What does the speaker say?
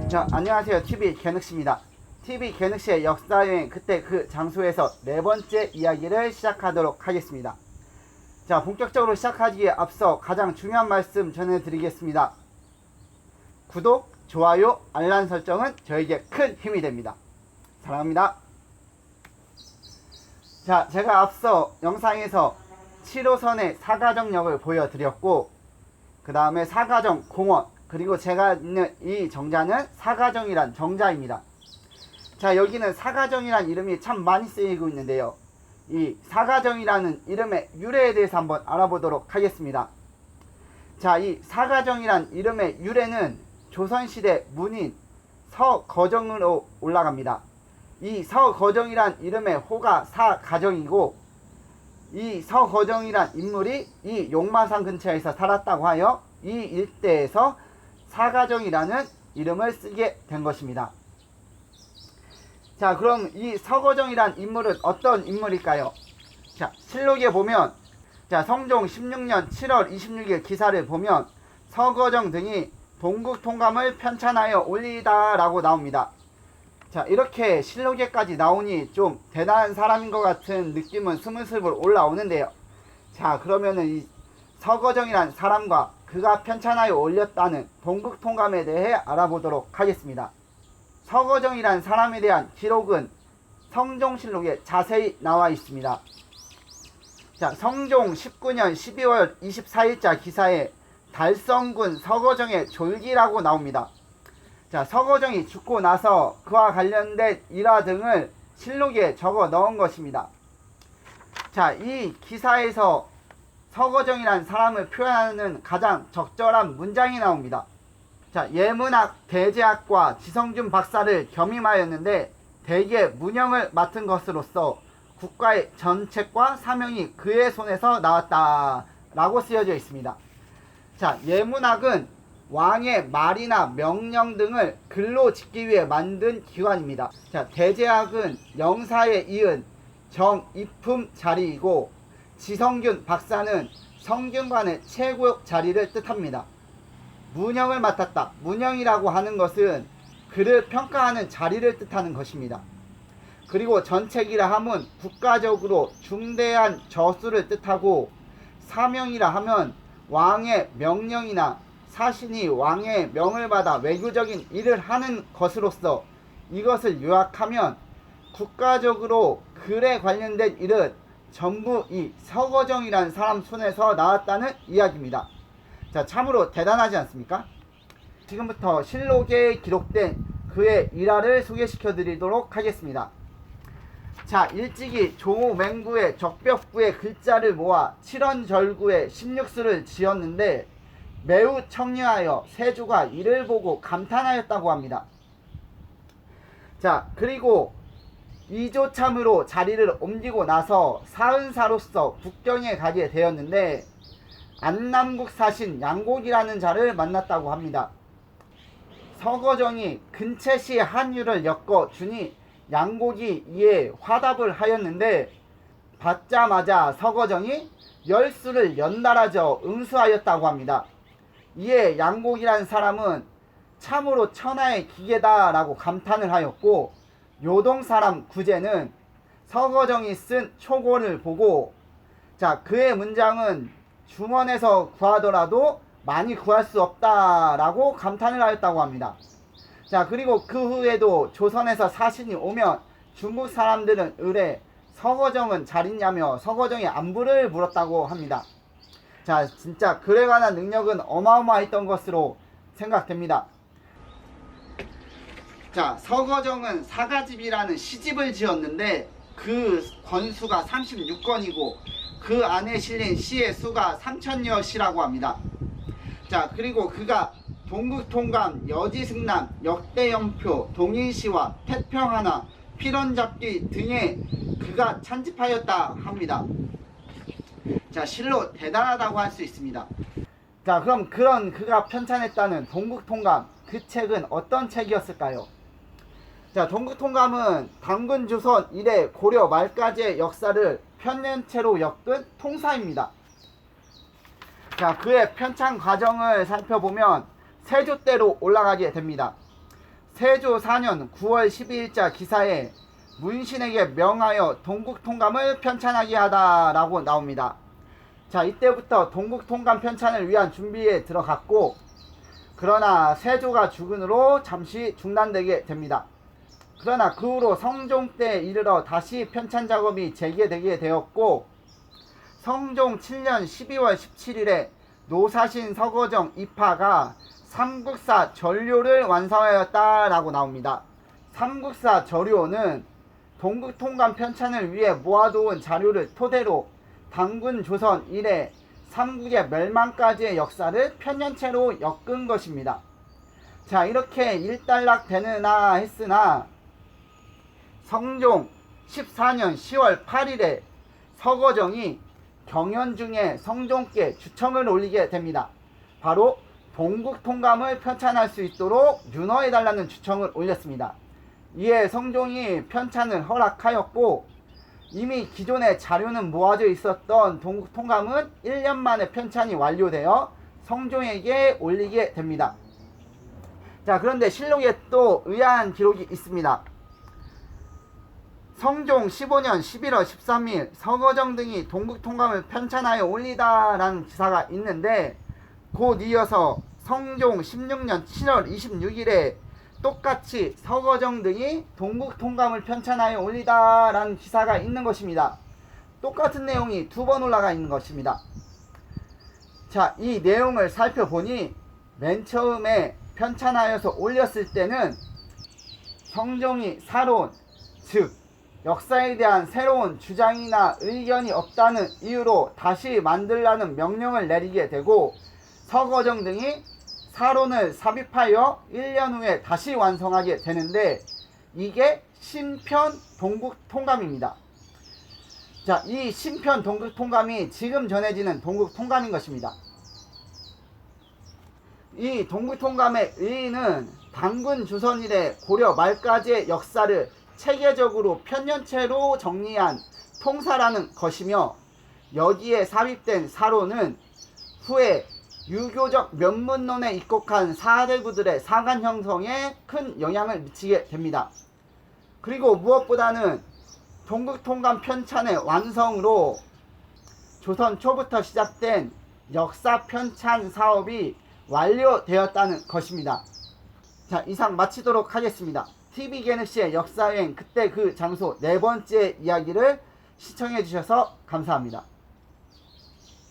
자, 안녕하세요. TV 개늑씨입니다. TV 개늑씨의 역사여행 그때 그 장소에서 네 번째 이야기를 시작하도록 하겠습니다. 자, 본격적으로 시작하기에 앞서 가장 중요한 말씀 전해드리겠습니다. 구독, 좋아요, 알람 설정은 저에게 큰 힘이 됩니다. 사랑합니다. 자, 제가 앞서 영상에서 7호선의 사가정역을 보여드렸고, 그 다음에 사가정 공원, 그리고 제가 있는 이 정자는 사가정이란 정자입니다. 자, 여기는 사가정이란 이름이 참 많이 쓰이고 있는데요. 이 사가정이라는 이름의 유래에 대해서 한번 알아보도록 하겠습니다. 자, 이 사가정이란 이름의 유래는 조선시대 문인 서거정으로 올라갑니다. 이 서거정이란 이름의 호가 사가정이고, 이 서거정이란 인물이 이 용마산 근처에서 살았다고 하여 이 일대에서 사가정이라는 이름을 쓰게 된 것입니다. 자, 그럼 이 서거정이란 인물은 어떤 인물일까요? 자, 실록에 보면, 자, 성종 16년 7월 26일 기사를 보면 서거정 등이 동국통감을 편찬하여 올리다 라고 나옵니다. 자, 이렇게 실록에까지 나오니 좀 대단한 사람인 것 같은 느낌은 스물스물 올라오는데요. 자, 그러면은 이 서거정이란 사람과 그가 편찬하여 올렸다는 동국통감에 대해 알아보도록 하겠습니다. 서거정이란 사람에 대한 기록은 성종실록에 자세히 나와 있습니다. 자, 성종 19년 12월 24일자 기사에 달성군 서거정의 졸기라고 나옵니다. 자, 서거정이 죽고 나서 그와 관련된 일화 등을 실록에 적어 넣은 것입니다. 자, 이 기사에서 서거정이란 사람을 표현하는 가장 적절한 문장이 나옵니다. 자, 예문학 대제학과 지성준 박사를 겸임하였는데 대개 문형을 맡은 것으로서 국가의 전책과 사명이 그의 손에서 나왔다 라고 쓰여져 있습니다. 자, 예문학은 왕의 말이나 명령 등을 글로 짓기 위해 만든 기관입니다. 자, 대제학은 영사에 이은 정입품 자리이고, 지성균 박사는 성균관의 최고 자리를 뜻합니다. 문형을 맡았다. 문형이라고 하는 것은 그를 평가하는 자리를 뜻하는 것입니다. 그리고 전책이라 함은 국가적으로 중대한 저수를 뜻하고, 사명이라 하면 왕의 명령이나 사신이 왕의 명을 받아 외교적인 일을 하는 것으로서 이것을 요약하면 국가적으로 글에 관련된 일은 전부 이 서거정이라는 사람 손에서 나왔다는 이야기입니다. 자, 참으로 대단하지 않습니까? 지금부터 실록에 기록된 그의 일화를 소개시켜 드리도록 하겠습니다. 자, 일찍이 조맹구의 적벽구의 글자를 모아 칠원절구의 16수를 지었는데 매우 청려하여 세조가 이를 보고 감탄하였다고 합니다. 자, 그리고 이조참으로 자리를 옮기고 나서 사은사로서 북경에 가게 되었는데 안남국 사신 양곡이라는 자를 만났다고 합니다. 서거정이 근체시 한유를 엮어 주니 양곡이 이에 화답을 하였는데 받자마자 서거정이 10수를 연달아져 응수하였다고 합니다. 이에 양곡이라는 사람은 참으로 천하의 기계다 라고 감탄을 하였고, 요동사람 구제는 서거정이 쓴 초고를 보고, 자, 그의 문장은 중원에서 구하더라도 많이 구할 수 없다 라고 감탄을 하였다고 합니다. 자, 그리고 그 후에도 조선에서 사신이 오면 중국 사람들은 을에 서거정은 잘 있냐며 서거정의 안부를 물었다고 합니다. 자, 진짜 글에 관한 능력은 어마어마했던 것으로 생각됩니다. 자, 서거정은 사가집이라는 시집을 지었는데 그 권수가 36권이고 그 안에 실린 시의 수가 3000여 시라고 합니다. 자, 그리고 그가 동국통감, 여지승남, 역대영표, 동인시와 태평하나, 필원잡기 등에 그가 찬집하였다 합니다. 자, 실로 대단하다고 할 수 있습니다. 자, 그럼 그런 그가 편찬했다는 동국통감, 그 책은 어떤 책이었을까요? 자, 동국통감은 당근조선 이래 고려 말까지의 역사를 편년체로 엮은 통사입니다. 자, 그의 편찬 과정을 살펴보면 세조 때로 올라가게 됩니다. 세조 4년 9월 12일자 기사에 문신에게 명하여 동국통감을 편찬하게 하다라고 나옵니다. 자, 이때부터 동국통감 편찬을 위한 준비에 들어갔고, 그러나 세조가 죽은 후로 잠시 중단되게 됩니다. 그러나 그 후로 성종 때에 이르러 다시 편찬 작업이 재개되게 되었고, 성종 7년 12월 17일에 노사신 서거정 이파가 삼국사 전료를 완성하였다라고 나옵니다. 삼국사 전료는 동국통감 편찬을 위해 모아두은 자료를 토대로 당군 조선 이래 삼국의 멸망까지의 역사를 편년체로 엮은 것입니다. 자, 이렇게 일단락되느나 했으나 성종 14년 10월 8일에 서거정이 경연중에 성종께 주청을 올리게 됩니다. 바로 동국통감을 편찬할 수 있도록 윤허해달라는 주청을 올렸습니다. 이에 성종이 편찬을 허락하였고, 이미 기존의 자료는 모아져 있었던 동국통감은 1년 만에 편찬이 완료되어 성종에게 올리게 됩니다. 자, 그런데 실록에 또 의아한 기록이 있습니다. 성종 15년 11월 13일 서거정 등이 동국통감을 편찬하여 올리다라는 기사가 있는데, 곧 이어서 성종 16년 7월 26일에 똑같이 서거정 등이 동국통감을 편찬하여 올리다라는 기사가 있는 것입니다. 똑같은 내용이 두 번 올라가 있는 것입니다. 자, 이 내용을 살펴보니 맨 처음에 편찬하여서 올렸을 때는 성종이 사론, 즉 역사에 대한 새로운 주장이나 의견이 없다는 이유로 다시 만들라는 명령을 내리게 되고, 서거정 등이 사론을 삽입하여 1년 후에 다시 완성하게 되는데, 이게 신편 동국통감입니다. 자, 이 신편 동국통감이 지금 전해지는 동국통감인 것입니다. 이 동국통감의 의의는 당군 조선 이래 고려 말까지의 역사를 체계적으로 편년체로 정리한 통사라는 것이며, 여기에 삽입된 사론은 후에 유교적 면문론에 입곡한 사대부들의 사관 형성에 큰 영향을 미치게 됩니다. 그리고 무엇보다는 동국통감 편찬의 완성으로 조선 초부터 시작된 역사 편찬 사업이 완료되었다는 것입니다. 자, 이상 마치도록 하겠습니다. TV개늑시의 역사여행 그때 그 장소 네 번째 이야기를 시청해 주셔서 감사합니다.